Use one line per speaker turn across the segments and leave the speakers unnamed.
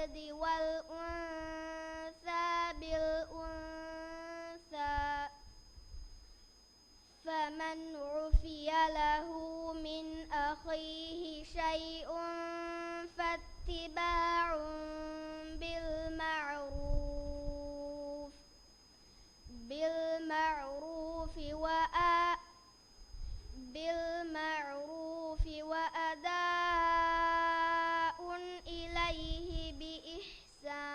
بالولد والأنثى بالأنثى فمن عفي له من أخيه شيء فاتباع بالمعروف وأداء إليه بإحسان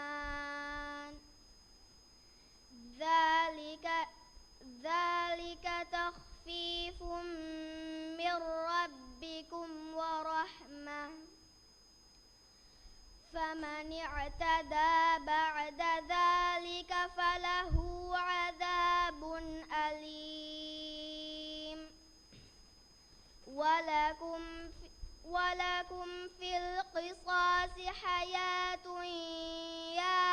ذلك تخفيف من ربكم ورحمة فمن اعتدى بعد ذلك فله عذاب أليم ولكم في القصاص حياة يا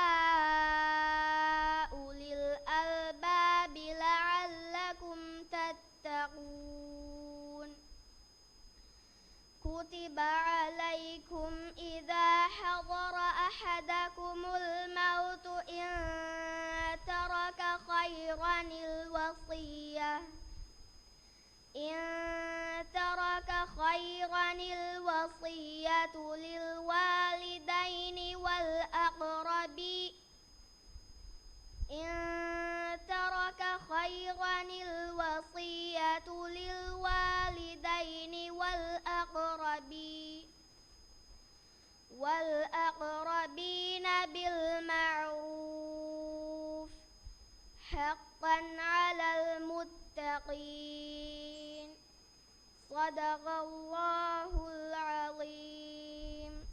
أولي الألباب لعلكم تتقون كتب عليكم إذا حضر أحدكم الموت إن ترك خيرا الوصية للوالدين والأقربين بالمعروف